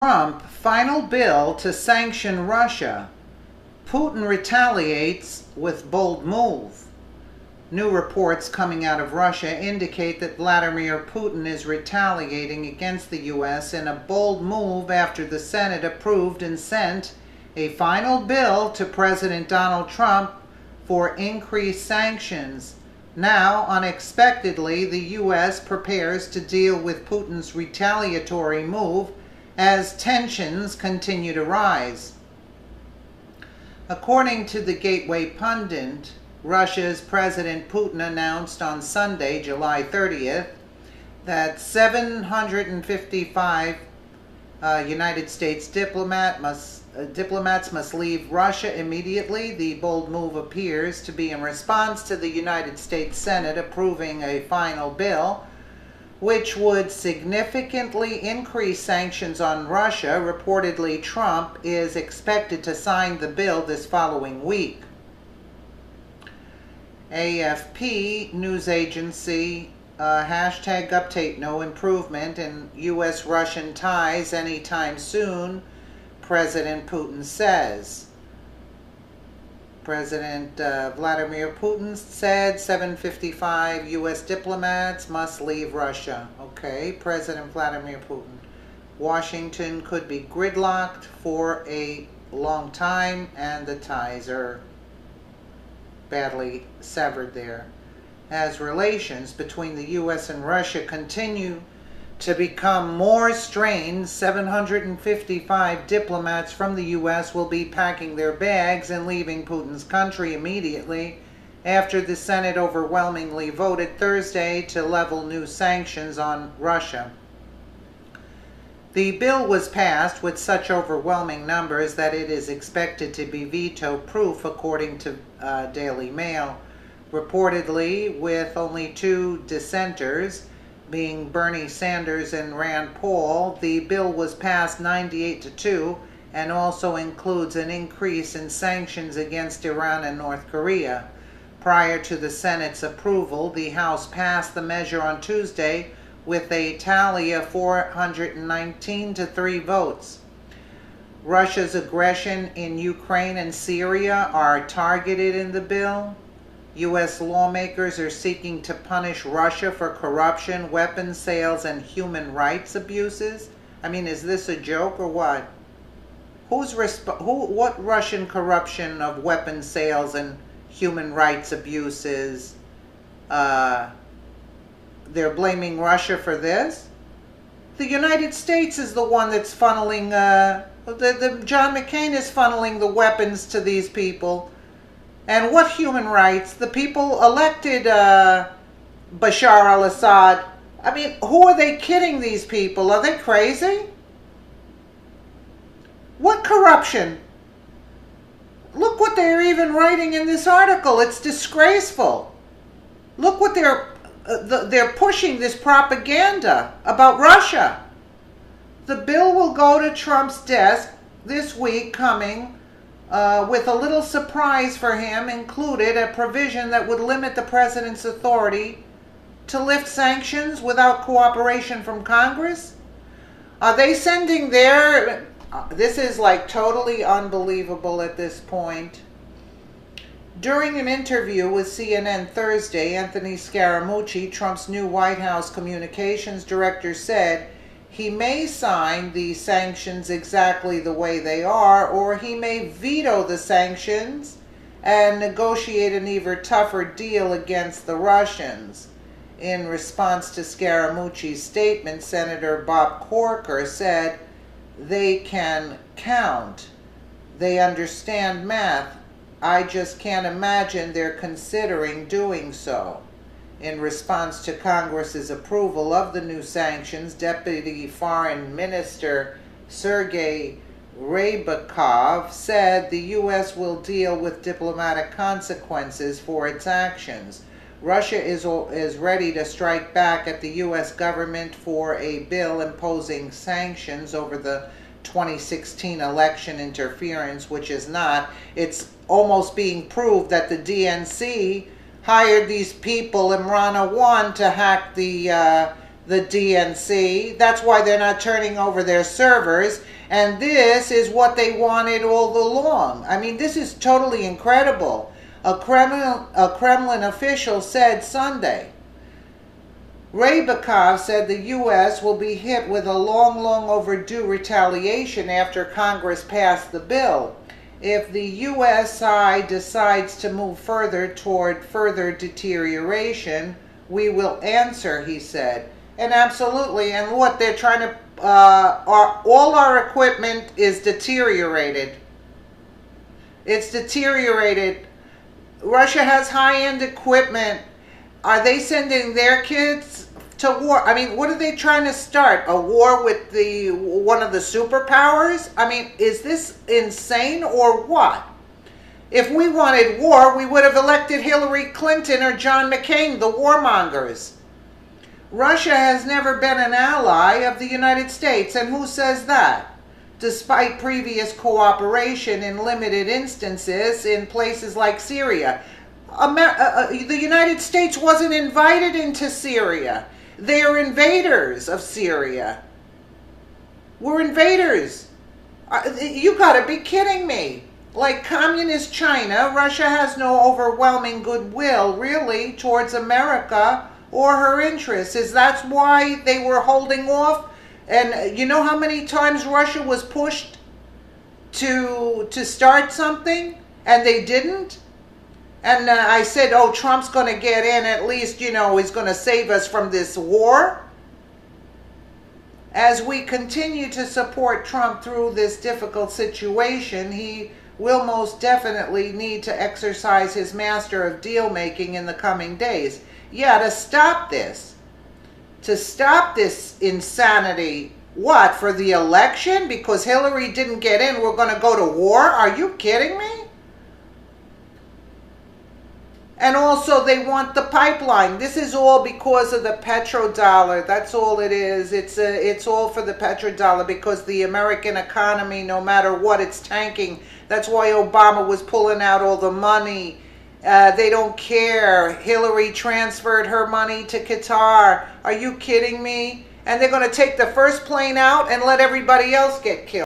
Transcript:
Trump final bill to sanction Russia. Putin retaliates with bold move. New reports coming out of Russia indicate that Vladimir Putin is retaliating against the U.S. in a bold move after the Senate approved and sent a final bill to President Donald Trump for increased sanctions. Now, unexpectedly, the U.S. prepares to deal with Putin's retaliatory move as tensions continue to rise. According to the Gateway Pundit, Russia's President Putin announced on Sunday, July 30th, that 755 United States diplomats must leave Russia immediately. The bold move appears to be in response to the United States Senate approving a final bill which would significantly increase sanctions on Russia. Reportedly, Trump is expected to sign the bill this following week. AFP news agency, hashtag update, no improvement in U.S.-Russian ties anytime soon, President Putin says. President Vladimir Putin said 755 U.S. diplomats must leave Russia. Okay, President Vladimir Putin. Washington could be gridlocked for a long time, and the ties are badly severed there. As relations between the U.S. and Russia continue to become more strained, 755 diplomats from the U.S. will be packing their bags and leaving Putin's country immediately after the Senate overwhelmingly voted Thursday to level new sanctions on Russia. The bill was passed with such overwhelming numbers that it is expected to be veto-proof, according to Daily Mail. Reportedly, with only two dissenters, being Bernie Sanders and Rand Paul, the bill was passed 98-2 and also includes an increase in sanctions against Iran and North Korea. Prior to the Senate's approval, the House passed the measure on Tuesday with a tally of 419 to 3 votes. Russia's aggression in Ukraine and Syria are targeted in the bill. U.S. lawmakers are seeking to punish Russia for corruption, weapons sales, and human rights abuses. I mean, is this a joke or what? What Russian corruption of weapons sales and human rights abuses? They're blaming Russia for this? The United States is the one that's funneling, John McCain is funneling the weapons to these people. And what human rights? The people elected Bashar al-Assad. I mean, who are they kidding these people? Are they crazy? What corruption? Look what they're even writing in this article. It's disgraceful. Look what they're pushing, this propaganda about Russia. The bill will go to Trump's desk this week coming, with a little surprise for him included, a provision that would limit the president's authority to lift sanctions without cooperation from Congress. Are they sending their... this is like totally unbelievable at this point. During an interview with CNN Thursday, Anthony Scaramucci, Trump's new White House communications director, said he may sign the sanctions exactly the way they are, or he may veto the sanctions and negotiate an even tougher deal against the Russians. In response to Scaramucci's statement, Senator Bob Corker said, "They can count. They understand math. I just can't imagine they're considering doing so." In response to Congress's approval of the new sanctions, Deputy Foreign Minister Sergei Rybakov said the U.S. will deal with diplomatic consequences for its actions. Russia is ready to strike back at the U.S. government for a bill imposing sanctions over the 2016 election interference, which is not. It's almost being proved that the DNC hired these people, Imrana One, to hack the the DNC. That's why they're not turning over their servers. And this is what they wanted all along. I mean, this is totally incredible. A Kremlin official said Sunday. Rybakov said the U.S. will be hit with a long overdue retaliation after Congress passed the bill. If the U.S. side decides to move further toward further deterioration, we will answer, he said. And absolutely, and what they're trying to, all our equipment is deteriorated. It's deteriorated. Russia has high-end equipment. Are they sending their kids to war? I mean, what are they trying to start? A war with one of the superpowers? I mean, is this insane or what? If we wanted war, we would have elected Hillary Clinton or John McCain, the warmongers. Russia has never been an ally of the United States, and who says that? Despite previous cooperation in limited instances in places like Syria. The United States wasn't invited into Syria. They are invaders of Syria. We're invaders. You gotta be kidding me. Like communist China, Russia has no overwhelming goodwill, really, towards America or her interests. Is that why they were holding off? And you know how many times Russia was pushed to start something, and they didn't? And I said, oh, Trump's going to get in, at least, you know, he's going to save us from this war. As we continue to support Trump through this difficult situation, he will most definitely need to exercise his master of deal-making in the coming days. Yeah, to stop this insanity. What, for the election? Because Hillary didn't get in, we're going to go to war? Are you kidding me? And also they want the pipeline. This is all because of the petrodollar. That's all it is. It's all for the petrodollar, because the American economy, no matter what, it's tanking. That's why Obama was pulling out all the money. They don't care. Hillary transferred her money to Qatar. Are you kidding me? And they're going to take the first plane out and let everybody else get killed.